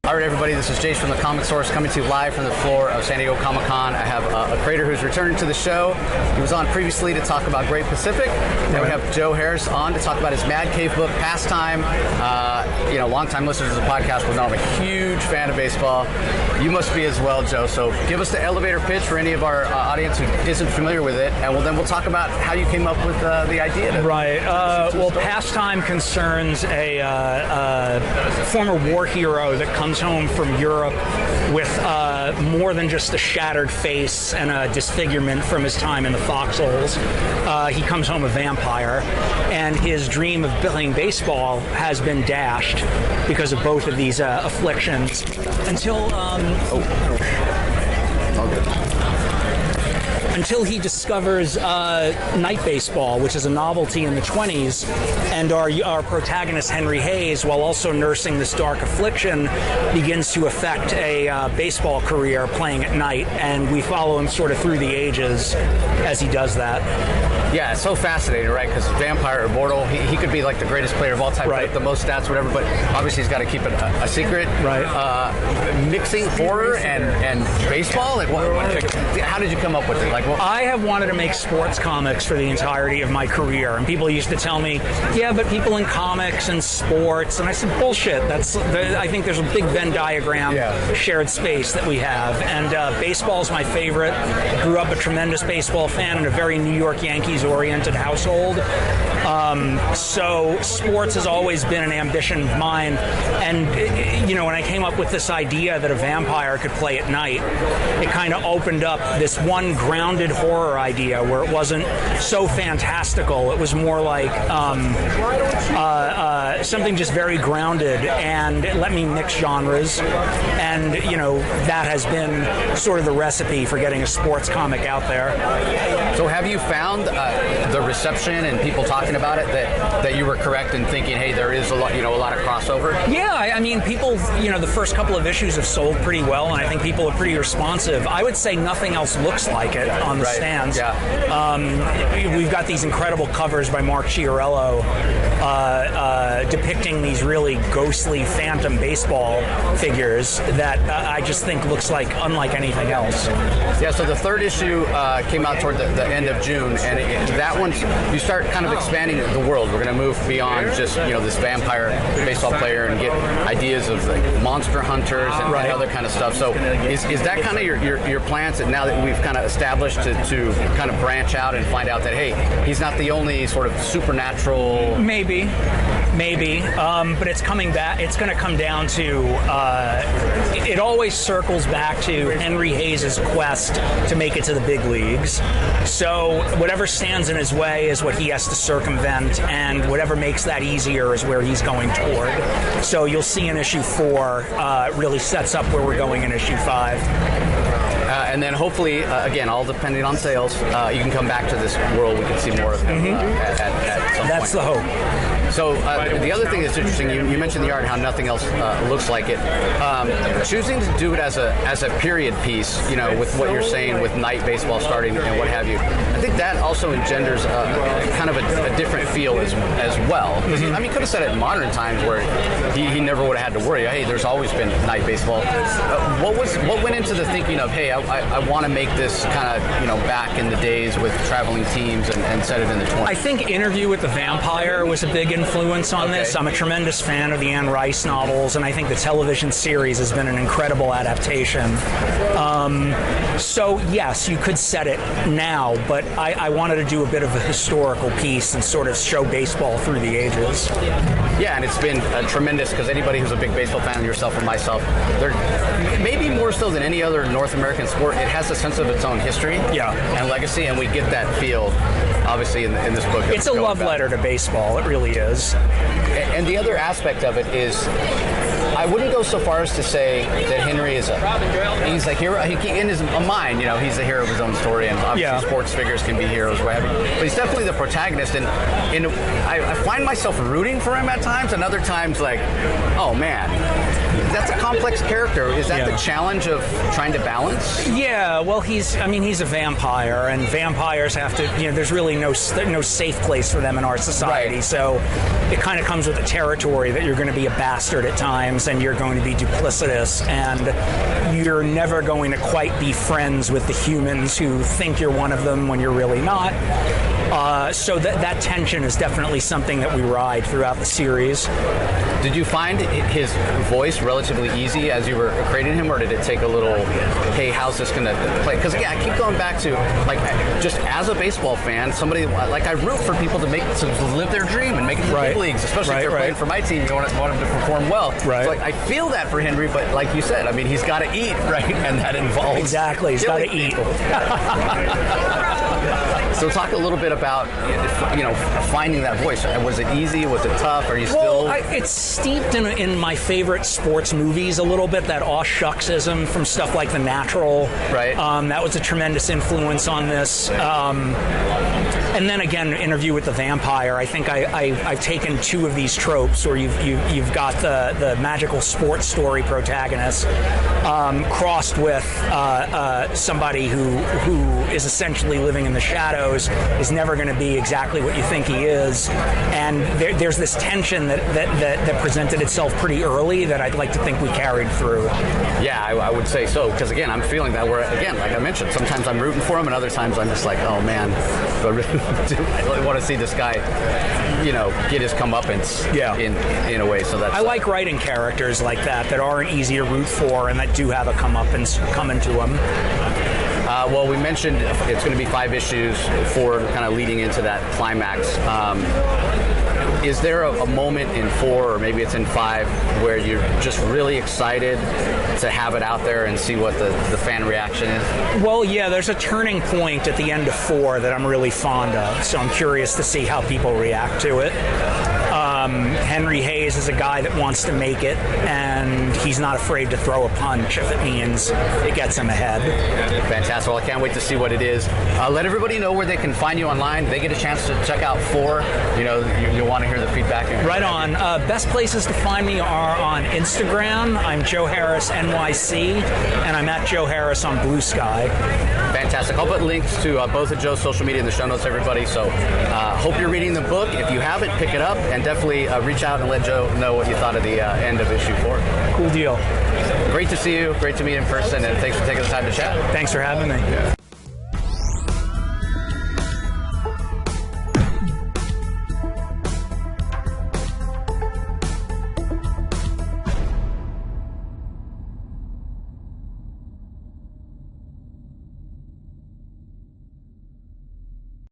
All right, everybody, this is Jace from the Comic Source coming to you live from the floor of San Diego Comic-Con. I have a creator who's returning to the show. He was on previously to talk about Great Pacific. Then we have Joe Harris on to talk about his Mad Cave book, Pastime. Longtime listeners of the podcast will know I'm a huge fan of baseball. You must be as well, Joe. So give us the elevator pitch for any of our audience who isn't familiar with it, and then we'll talk about how you came up with the idea. Well, Pastime concerns a former war hero that comes home from Europe with more than just a shattered face and a disfigurement from his time in the foxholes. He comes home a vampire, and his dream of playing baseball has been dashed because of both of these afflictions until he discovers night baseball, which is a novelty in the 20s, and our protagonist, Henry Hayes, while also nursing this dark affliction, begins to affect a baseball career playing at night, and we follow him sort of through the ages as he does that. Yeah, it's so fascinating, right? Because vampire, immortal, he could be like the greatest player of all time, right? The most stats, whatever, but obviously he's got to keep it a secret. Right. Mixing horror and baseball? How did you come up with it? I have wanted to make sports comics for the entirety of my career, and people used to tell me, yeah, but people in comics and sports, and I said, bullshit. I think there's a big Venn diagram, shared space that we have, and baseball's my favorite. Grew up a tremendous baseball fan in a very New York Yankees-oriented household. So sports has always been an ambition of mine, and when I came up with this idea that a vampire could play at night, it kind of opened up this one grounded horror idea where it wasn't so fantastical. It was more like something just very grounded, and it let me mix genres, and that has been sort of the recipe for getting a sports comic out there. So have you found the reception and people talking about it that you were correct in thinking, hey, there is a lot of crossover? Yeah, I mean, people, the first couple of issues have sold pretty well, and I think people are pretty responsive. I would say nothing else looks like it on the stands. Yeah. We've got these incredible covers by Mark Chiarello depicting these really ghostly phantom baseball figures that I just think looks like unlike anything else. Yeah, so the third issue came out toward the end of June, and that one, you start kind of expanding the world. We're going to move beyond just this vampire baseball player and get ideas of monster hunters and other kind of stuff. So is that kind of your plans now that we've kind of established to kind of branch out and find out that, hey, he's not the only sort of supernatural... Maybe, but it's coming back. It's going to come down to it always circles back to Henry Hayes' quest to make it to the big leagues. So whatever stands in his way is what he has to circumvent, and whatever makes that easier is where he's going toward. So you'll see in issue 4 really sets up where we're going in issue 5. And then hopefully, again, all depending on sales, you can come back to this world. We can see more of him at some point. That's the hope. So the other thing that's interesting, you mentioned the art and how nothing else looks like it. Choosing to do it as a period piece, with what you're saying with night baseball starting and what have you, I think that also engenders kind of a different feel as well. Because he could have said it in modern times where he never would have had to worry. Hey, there's always been night baseball. What went into the thinking of, hey, I want to make this kind of back in the days with traveling teams and set it in the 20s? I think Interview with the Vampire was a big influence on this. I'm a tremendous fan of the Anne Rice novels, and I think the television series has been an incredible adaptation. So yes, you could set it now, but I wanted to do a bit of a historical piece and sort of show baseball through the ages. Yeah, and it's been tremendous because anybody who's a big baseball fan, yourself and myself, they're maybe more so than any other North American sport. It has a sense of its own history and legacy, and we get that feel, obviously, in this book. It's a love letter to baseball. It really is. And the other aspect of it is, I wouldn't go so far as to say that Henry is he's a hero. In his mind, he's the hero of his own story, and obviously sports figures can be heroes, whatever. But he's definitely the protagonist, and I find myself rooting for him at times, and other times like, oh man, that's a complex character. Is that the challenge of trying to balance? Yeah, well, he's a vampire, and vampires have to, there's really no safe place for them in our society. Right. So it kind of comes with the territory that you're going to be a bastard at times, and you're going to be duplicitous, and you're never going to quite be friends with the humans who think you're one of them when you're really not. So that tension is definitely something that we ride throughout the series. Did you find his voice relatively easy as you were creating him, or did it take a little, hey, how's this going to play? Because, I keep going back to, just as a baseball fan, somebody, I root for people to live their dream and make it to the big leagues, especially if they're playing for my team. You want them to perform well. Right. So, I feel that for Henry, but like you said, he's got to eat, right? And that involves... Exactly, he's got to eat. So talk a little bit about, finding that voice. Was it easy? Was it tough? Are you still... Well, it's steeped in my favorite sports movies a little bit, that aw shucksism from stuff like The Natural. Right. That was a tremendous influence on this. And then again, Interview with the Vampire. I think I've taken two of these tropes where you've got the magical sports story protagonist crossed with somebody who is essentially living in the shadows, is never going to be exactly what you think he is, and there's this tension that presented itself pretty early that I'd like to think we carried through. Yeah, I would say so, because again, I'm feeling that where, again, like I mentioned, sometimes I'm rooting for him, and other times I'm just like, oh man, do I really want to see this guy, get his comeuppance in a way. So that's... I like writing characters like that aren't easy to root for and that do have a comeuppance coming to them. Well, we mentioned it's going to be 5 issues, 4 kind of leading into that climax. Is there a moment in 4, or maybe it's in 5, where you're just really excited to have it out there and see what the fan reaction is? Well, yeah, there's a turning point at the end of 4 that I'm really fond of, so I'm curious to see how people react to it. Henry Hayes is a guy that wants to make it, and he's not afraid to throw a punch if it means it gets him ahead. Fantastic. Well, I can't wait to see what it is. Let everybody know where they can find you online. They get a chance to check out 4. You'll want to hear the feedback. Right on. Best places to find me are on Instagram. I'm Joe Harris NYC, and I'm at Joe Harris on Blue Sky. Fantastic. I'll put links to both of Joe's social media in the show notes, everybody. So hope you're reading the book. If you haven't, pick it up, and definitely reach out and let Joe know what you thought of the end of issue 4. Cool deal. Great to see you. Great to meet in person, and thanks for taking the time to chat. Thanks for having me.